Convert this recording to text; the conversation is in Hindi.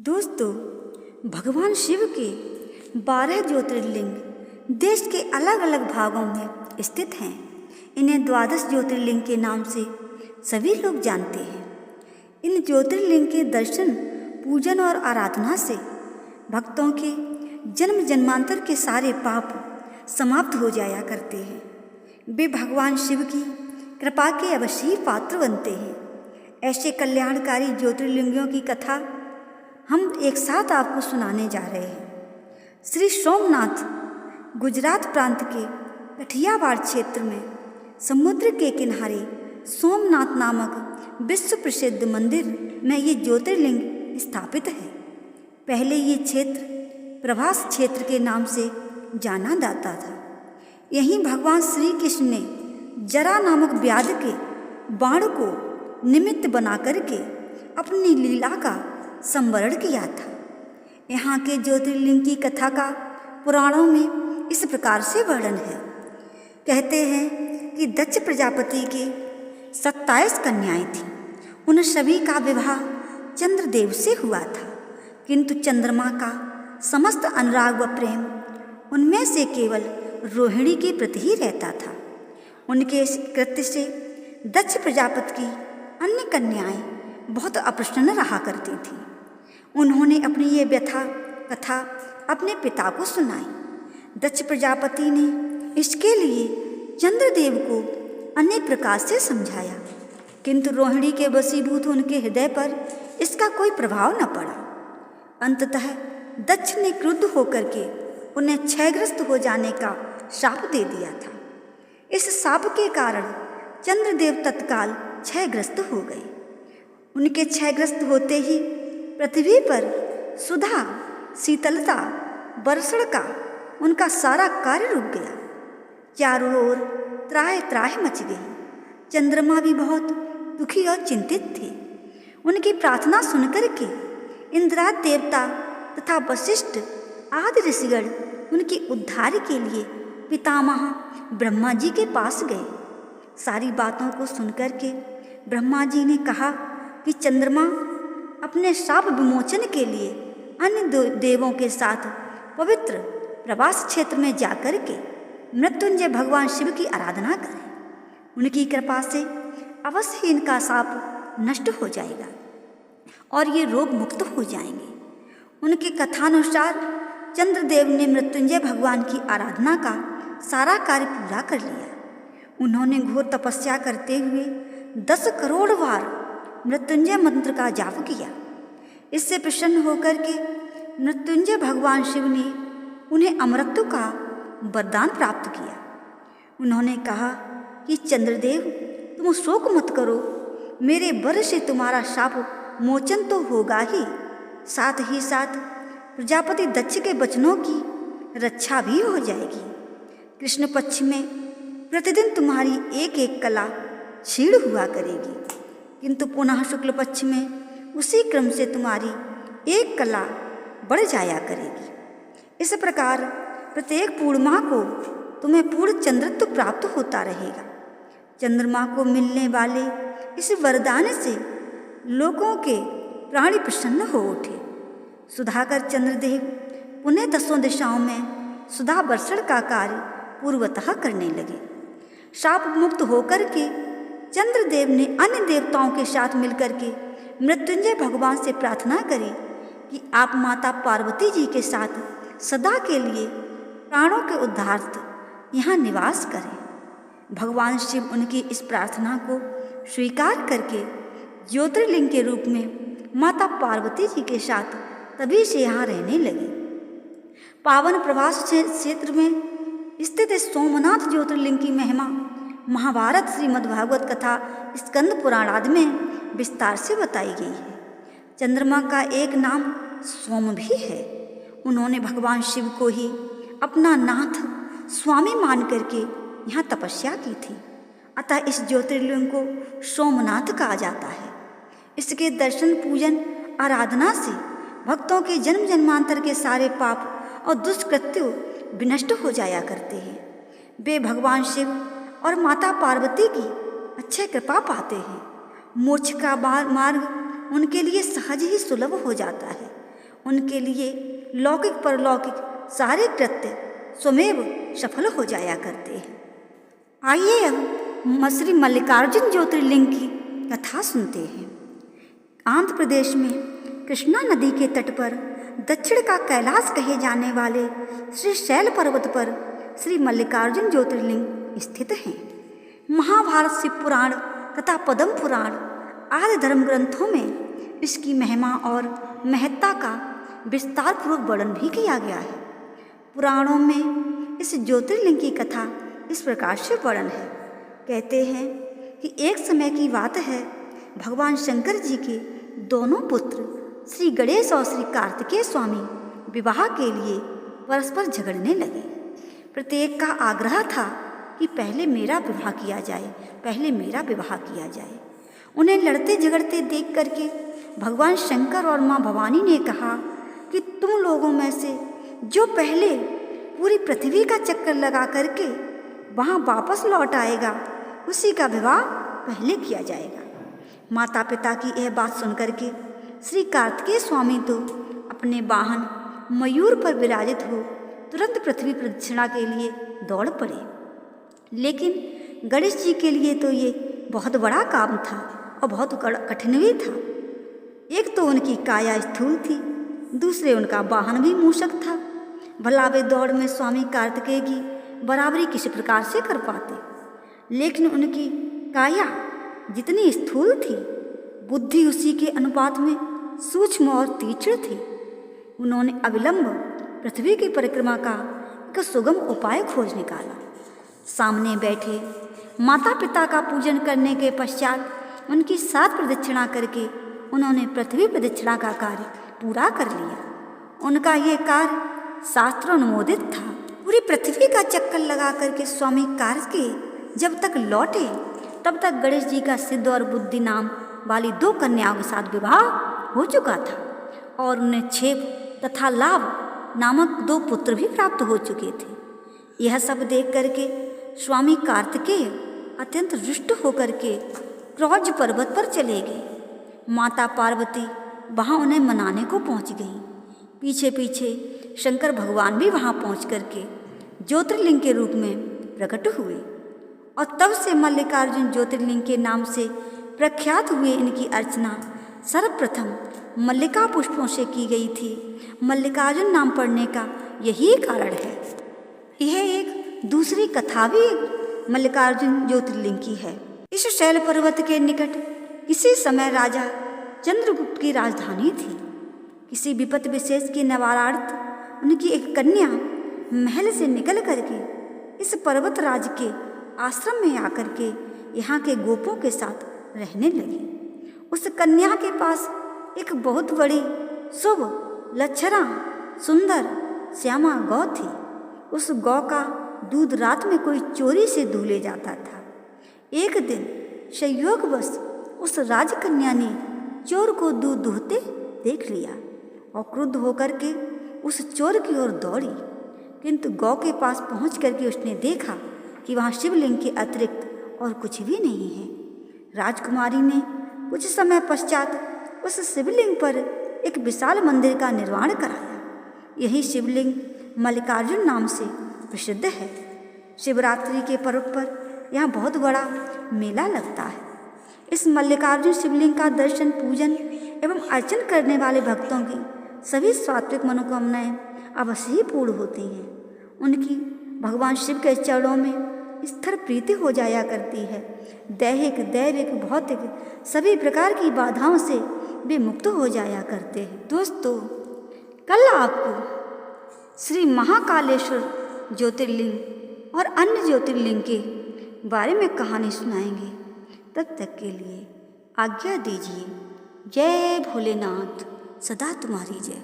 दोस्तों, भगवान शिव के 12 ज्योतिर्लिंग देश के अलग अलग भागों में स्थित हैं। इन्हें 12 ज्योतिर्लिंग के नाम से सभी लोग जानते हैं। इन ज्योतिर्लिंग के दर्शन, पूजन और आराधना से भक्तों के जन्म जन्मांतर के सारे पाप समाप्त हो जाया करते हैं। वे भगवान शिव की कृपा के अवश्य पात्र बनते हैं। ऐसे कल्याणकारी ज्योतिर्लिंगों की कथा हम एक साथ आपको सुनाने जा रहे हैं। श्री सोमनाथ गुजरात प्रांत के कठियावाड़ क्षेत्र में समुद्र के किनारे सोमनाथ नामक विश्व प्रसिद्ध मंदिर में ये ज्योतिर्लिंग स्थापित है। पहले ये क्षेत्र प्रभास क्षेत्र के नाम से जाना जाता था। यहीं भगवान श्री कृष्ण ने जरा नामक व्याध के बाण को निमित्त बना करके अपनी लीला का संवरण किया था। यहाँ के ज्योतिर्लिंग की कथा का पुराणों में इस प्रकार से वर्णन है। कहते हैं कि दक्ष प्रजापति के 27 कन्याएं थीं। उन सभी का विवाह चंद्रदेव से हुआ था, किंतु चंद्रमा का समस्त अनुराग व प्रेम उनमें से केवल रोहिणी के प्रति ही रहता था। उनके इस कृत्य से दक्ष प्रजापति की अन्य कन्याएं बहुत अप्रसन्न रहा करती थीं। उन्होंने अपनी ये व्यथा कथा अपने पिता को सुनाई। दक्ष प्रजापति ने इसके लिए चंद्रदेव को अनेक प्रकार से समझाया, किंतु रोहिणी के वशीभूत उनके हृदय पर इसका कोई प्रभाव न पड़ा। अंततः दक्ष ने क्रुद्ध होकर के उन्हें क्षयग्रस्त हो जाने का शाप दे दिया था। इस शाप के कारण चंद्रदेव तत्काल क्षयग्रस्त हो गए। उनके क्षयग्रस्त होते ही पृथ्वी पर सुधा, शीतलता, वर्षण का उनका सारा कार्य रुक गया। चारों ओर त्राह त्राह मच गई। चंद्रमा भी बहुत दुखी और चिंतित थे। उनकी प्रार्थना सुनकर के इंद्राद देवता तथा वशिष्ठ आदि ऋषिगण उनकी उद्धार के लिए पितामह ब्रह्मा जी के पास गए। सारी बातों को सुनकर के ब्रह्मा जी ने कहा कि चंद्रमा अपने शाप विमोचन के लिए अन्य देवों के साथ पवित्र प्रवास क्षेत्र में जाकर के मृत्युंजय भगवान शिव की आराधना करें। उनकी कृपा से अवश्य इनका शाप नष्ट हो जाएगा और ये रोग मुक्त हो जाएंगे। उनके कथानुसार चंद्रदेव ने मृत्युंजय भगवान की आराधना का सारा कार्य पूरा कर लिया। उन्होंने घोर तपस्या करते हुए 10 करोड़ बार मृत्युंजय मंत्र का जाप किया। इससे प्रसन्न होकर के मृत्युंजय भगवान शिव ने उन्हें अमरत्व का वरदान प्राप्त किया। उन्होंने कहा कि चंद्रदेव, तुम शोक मत करो, मेरे वर से तुम्हारा शाप मोचन तो होगा ही, साथ ही साथ प्रजापति दक्ष के वचनों की रक्षा भी हो जाएगी। कृष्ण पक्ष में प्रतिदिन तुम्हारी एक एक कला क्षीण हुआ करेगी, किंतु पुनः शुक्ल पक्ष में उसी क्रम से तुम्हारी एक कला बढ़ जाया करेगी। इस प्रकार प्रत्येक पूर्णिमा को तुम्हें पूर्ण चंद्रत्व प्राप्त होता रहेगा। चंद्रमा को मिलने वाले इस वरदान से लोगों के प्राणी प्रसन्न हो उठे। सुधाकर चंद्रदेव पुनः 10 दिशाओं में सुधा वर्षण का कार्य पूर्वतः करने लगे। शाप मुक्त होकर के चंद्रदेव ने अन्य देवताओं के साथ मिलकर के मृत्युंजय भगवान से प्रार्थना करी कि आप माता पार्वती जी के साथ सदा के लिए प्राणों के उद्धार्थ यहाँ निवास करें। भगवान शिव उनकी इस प्रार्थना को स्वीकार करके ज्योतिर्लिंग के रूप में माता पार्वती जी के साथ तभी से यहाँ रहने लगे। पावन प्रवास क्षेत्र में स्थित सोमनाथ ज्योतिर्लिंग की महिमा महाभारत श्रीमद्भागवत कथा स्कंद पुराण आदि में विस्तार से बताई गई है। चंद्रमा का एक नाम सोम भी है। उन्होंने भगवान शिव को ही अपना नाथ स्वामी मान करके यहाँ तपस्या की थी। अतः इस ज्योतिर्लिंग को सोमनाथ कहा जाता है। इसके दर्शन, पूजन, आराधना से भक्तों के जन्म जन्मांतर के सारे पाप और दुष्कृत्य विनष्ट हो जाया करते हैं। वे भगवान शिव और माता पार्वती की अच्छे कृपा पाते हैं। मोक्ष का मार्ग उनके लिए सहज ही सुलभ हो जाता है। उनके लिए लौकिक परलौकिक सारे कृत्य स्वमेव सफल हो जाया करते हैं। आइए अब श्री मल्लिकार्जुन ज्योतिर्लिंग की कथा सुनते हैं। आंध्र प्रदेश में कृष्णा नदी के तट पर दक्षिण का कैलाश कहे जाने वाले श्री शैल पर्वत पर श्री मल्लिकार्जुन ज्योतिर्लिंग स्थित हैं। महाभारत, शिव पुराण तथा पद्म पुराण आदि धर्म ग्रंथों में इसकी महिमा और महत्ता का विस्तार पूर्वक वर्णन भी किया गया है। पुराणों में इस ज्योतिर्लिंग की कथा इस प्रकार से वर्णन है। कहते हैं कि एक समय की बात है, भगवान शंकर जी के दोनों पुत्र श्री गणेश और श्री कार्तिकेय स्वामी विवाह के लिए परस्पर झगड़ने लगे। प्रत्येक का आग्रह था कि पहले मेरा विवाह किया जाए, पहले मेरा विवाह किया जाए। उन्हें लड़ते झगड़ते देख करके भगवान शंकर और माँ भवानी ने कहा कि तुम लोगों में से जो पहले पूरी पृथ्वी का चक्कर लगा करके वहाँ वापस लौट आएगा, उसी का विवाह पहले किया जाएगा। माता पिता की यह बात सुनकर के श्री कार्तिकेय स्वामी तो अपने वाहन मयूर पर विराजित हो तुरंत पृथ्वी प्रदक्षिणा के लिए दौड़ पड़े। लेकिन गणेश जी के लिए तो ये बहुत बड़ा काम था और बहुत कठिन भी था। एक तो उनकी काया स्थूल थी, दूसरे उनका वाहन भी मूषक था। भला वे दौड़ में स्वामी कार्तिकेय की बराबरी किसी प्रकार से कर पाते, लेकिन उनकी काया जितनी स्थूल थी, बुद्धि उसी के अनुपात में सूक्ष्म और तीक्ष्ण थी। उन्होंने अविलंब पृथ्वी की परिक्रमा का एक सुगम उपाय खोज निकाला। सामने बैठे माता पिता का पूजन करने के पश्चात उनकी 7 प्रदक्षिणा करके उन्होंने पृथ्वी प्रदक्षिणा का कार्य पूरा कर लिया। उनका ये कार्य शास्त्रोनुमोदित था। पूरी पृथ्वी का चक्कर लगा करके स्वामी कार्तिकेय जब तक लौटे तब तक गणेश जी का सिद्ध और बुद्धि नाम वाली 2 कन्याओं के साथ विवाह हो चुका था और उन्हें क्षेप तथा लाभ नामक 2 पुत्र भी प्राप्त हो चुके थे। यह सब देख करके स्वामी कार्तिकेय अत्यंत रुष्ट होकर के क्रौज पर्वत पर चले गए। माता पार्वती वहाँ उन्हें मनाने को पहुँच गई। पीछे पीछे शंकर भगवान भी वहाँ पहुँच करके ज्योतिर्लिंग के रूप में प्रकट हुए और तब से मल्लिकार्जुन ज्योतिर्लिंग के नाम से प्रख्यात हुए। इनकी अर्चना सर्वप्रथम मल्लिका पुष्पों से की गई थी। मल्लिकार्जुन नाम पड़ने का यही कारण है। यह एक दूसरी कथा भी मल्लिकार्जुन ज्योतिर्लिंग की है। इस शैल पर्वत के निकट किसी समय राजा चंद्रगुप्त की राजधानी थी। किसी विपत्ति विशेष के निवारणार्थ उनकी एक कन्या महल से निकल करके इस पर्वत राज के आश्रम में आकर के यहाँ के गोपों के साथ रहने लगी। उस कन्या के पास एक बहुत बड़ी शुभ लच्छरा सुंदर श्यामा गौ थी। उस गौ का दूध रात में कोई चोरी से दूले जाता था। एक दिन संयोगवश उस राजकन्या ने चोर को दूध दूहते देख लिया और क्रुद्ध होकर के उस चोर की ओर दौड़ी, किंतु गौ के पास पहुंच करके उसने देखा कि वहाँ शिवलिंग के अतिरिक्त और कुछ भी नहीं है। राजकुमारी ने कुछ समय पश्चात उस शिवलिंग पर एक विशाल मंदिर का निर्माण कराया। यही शिवलिंग मल्लिकार्जुन नाम से प्रसिद्ध है। शिवरात्रि के पर्व पर यहाँ बहुत बड़ा मेला लगता है। इस मल्लिकार्जुन शिवलिंग का दर्शन, पूजन एवं अर्चन करने वाले भक्तों की सभी सात्विक मनोकामनाएं अवश्य ही पूर्ण होती हैं। उनकी भगवान शिव के चरणों में स्थिर प्रीति हो जाया करती है। दैहिक, दैविक, भौतिक सभी प्रकार की बाधाओं से वे मुक्त हो जाया करते हैं। दोस्तों, कल आपको श्री महाकालेश्वर ज्योतिर्लिंग और अन्य ज्योतिर्लिंग के बारे में कहानी सुनाएंगे। तब तक के लिए आज्ञा दीजिए। जय भोलेनाथ, सदा तुम्हारी जय।